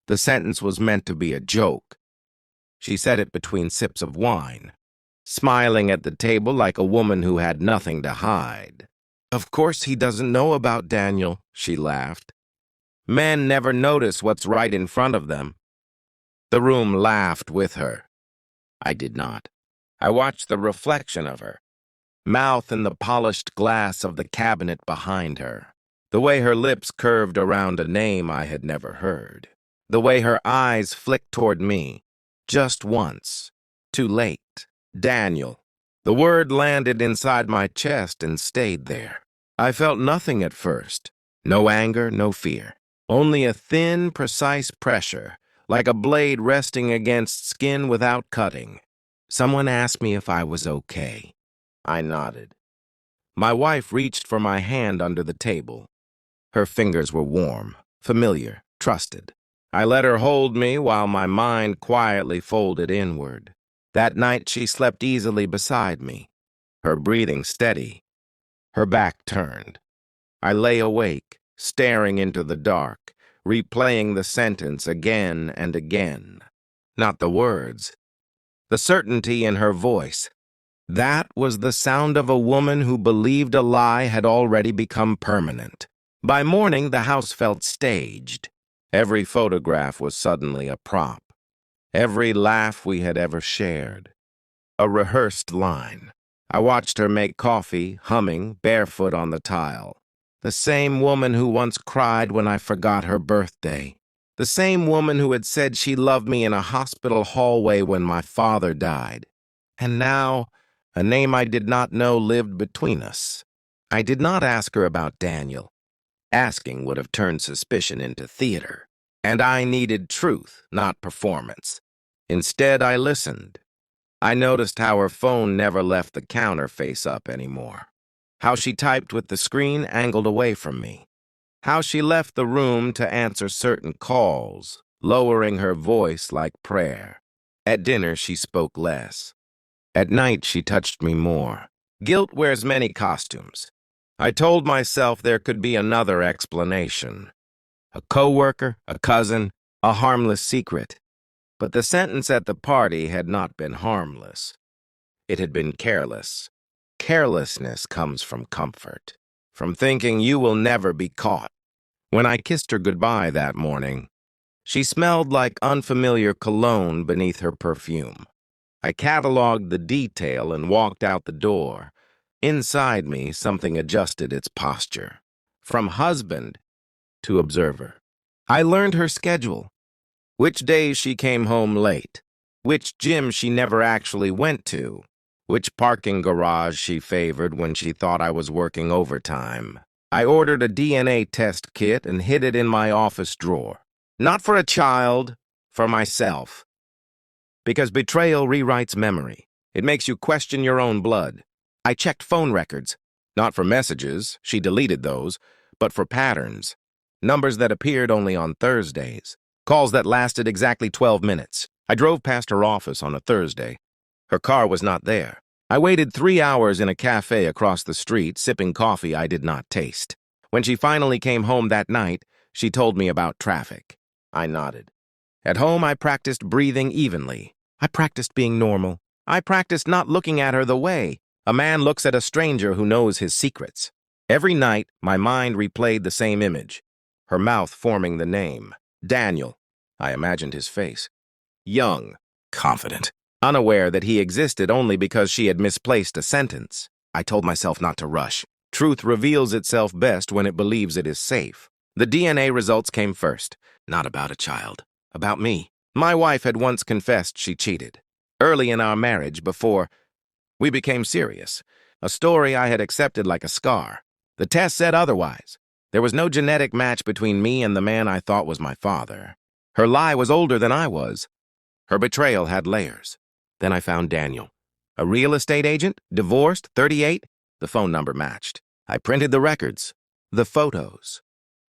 The sentence was meant to be a joke. She said it between sips of wine, smiling at the table like a woman who had nothing to hide. "Of course he doesn't know about Daniel," she laughed. "Men never notice what's right in front of them." The room laughed with her. I did not. I watched the reflection of her mouth in the polished glass of the cabinet behind her, the way her lips curved around a name I had never heard, the way her eyes flicked toward me, just once, too late. Daniel. The word landed inside my chest and stayed there. I felt nothing at first, no anger, no fear, only a thin, precise pressure, like a blade resting against skin without cutting. Someone asked me if I was okay. I nodded. My wife reached for my hand under the table. Her fingers were warm, familiar, trusted. I let her hold me while my mind quietly folded inward. That night she slept easily beside me, her breathing steady, her back turned. I lay awake, staring into the dark, replaying the sentence again and again. Not the words, the certainty in her voice. That was the sound of a woman who believed a lie had already become permanent. By morning, the house felt staged. Every photograph was suddenly a prop. Every laugh we had ever shared, a rehearsed line. I watched her make coffee, humming, barefoot on the tile. The same woman who once cried when I forgot her birthday. The same woman who had said she loved me in a hospital hallway when my father died. And now, a name I did not know lived between us. I did not ask her about Daniel. Asking would have turned suspicion into theater. And I needed truth, not performance. Instead, I listened. I noticed how her phone never left the counter face up anymore. How she typed with the screen angled away from me. How she left the room to answer certain calls, lowering her voice like prayer. At dinner, she spoke less. At night, she touched me more. Guilt wears many costumes. I told myself there could be another explanation. A coworker, a cousin, a harmless secret. But the sentence at the party had not been harmless. It had been careless. Carelessness comes from comfort, from thinking you will never be caught. When I kissed her goodbye that morning, she smelled like unfamiliar cologne beneath her perfume. I cataloged the detail and walked out the door. Inside me, something adjusted its posture. From husband to observer. I learned her schedule. Which days she came home late. Which gym she never actually went to. Which parking garage she favored when she thought I was working overtime. I ordered a DNA test kit and hid it in my office drawer. Not for a child, for myself. Because betrayal rewrites memory. It makes you question your own blood. I checked phone records. Not for messages, she deleted those, but for patterns. Numbers that appeared only on Thursdays. Calls that lasted exactly 12 minutes. I drove past her office on a Thursday. Her car was not there. I waited 3 hours in a cafe across the street, sipping coffee I did not taste. When she finally came home that night, she told me about traffic. I nodded. At home, I practiced breathing evenly. I practiced being normal. I practiced not looking at her the way a man looks at a stranger who knows his secrets. Every night, my mind replayed the same image. Her mouth forming the name. Daniel. I imagined his face. Young. Confident. Unaware that he existed only because she had misplaced a sentence. I told myself not to rush. Truth reveals itself best when it believes it is safe. The DNA results came first. Not about a child. About me. My wife had once confessed she cheated. Early in our marriage, before we became serious. A story I had accepted like a scar. The test said otherwise. There was no genetic match between me and the man I thought was my father. Her lie was older than I was. Her betrayal had layers. Then I found Daniel. A real estate agent, divorced, 38. The phone number matched. I printed the records, the photos,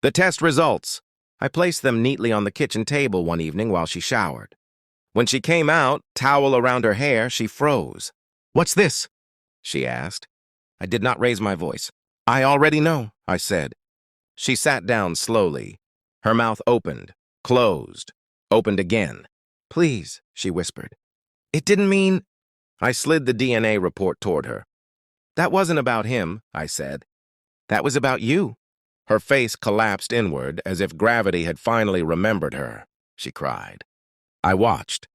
the test results. I placed them neatly on the kitchen table one evening while she showered. When she came out, towel around her hair, she froze. "What's this?" she asked. I did not raise my voice. "I already know," I said. She sat down slowly. Her mouth opened, closed, Opened again. Please, she whispered. It didn't mean... I slid the DNA report toward her. That wasn't about him, I said. That was about you. Her face collapsed inward as if gravity had finally remembered her. She cried. I watched.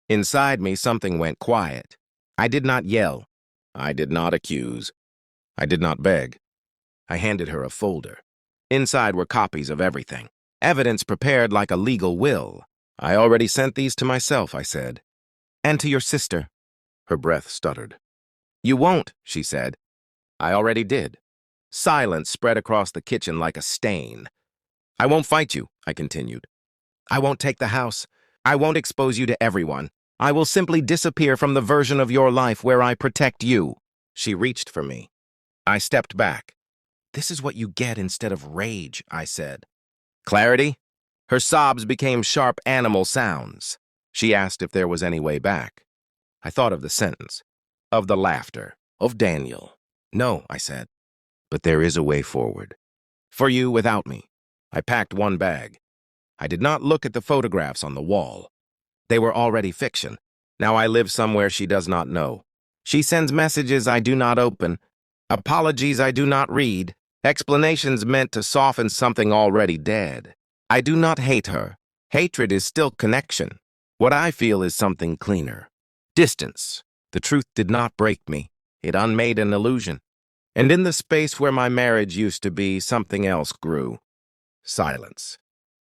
Inside me, something went quiet. I did not yell. I did not accuse. I did not beg. I handed her a folder. Inside were copies of everything. Evidence prepared like a legal will. I already sent these to myself, I said. And to your sister. Her breath stuttered. You won't, she said. I already did. Silence spread across the kitchen like a stain. I won't fight you, I continued. I won't take the house. I won't expose you to everyone. I will simply disappear from the version of your life where I protect you. She reached for me. I stepped back. This is what you get instead of rage, I said. Clarity? Her sobs became sharp animal sounds. She asked if there was any way back. I thought of the sentence, of the laughter, of Daniel. No, I said, but there is a way forward. For you without me. I packed one bag. I did not look at the photographs on the wall. They were already fiction. Now I live somewhere she does not know. She sends messages I do not open, apologies I do not read, explanations meant to soften something already dead. I do not hate her. Hatred is still connection. What I feel is something cleaner. Distance. The truth did not break me. It unmade an illusion. And in the space where my marriage used to be, something else grew. Silence.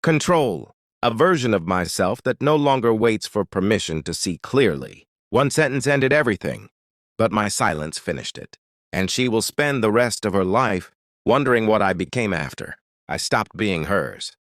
Control. A version of myself that no longer waits for permission to see clearly. One sentence ended everything, but my silence finished it. And she will spend the rest of her life wondering what I became after. I stopped being hers.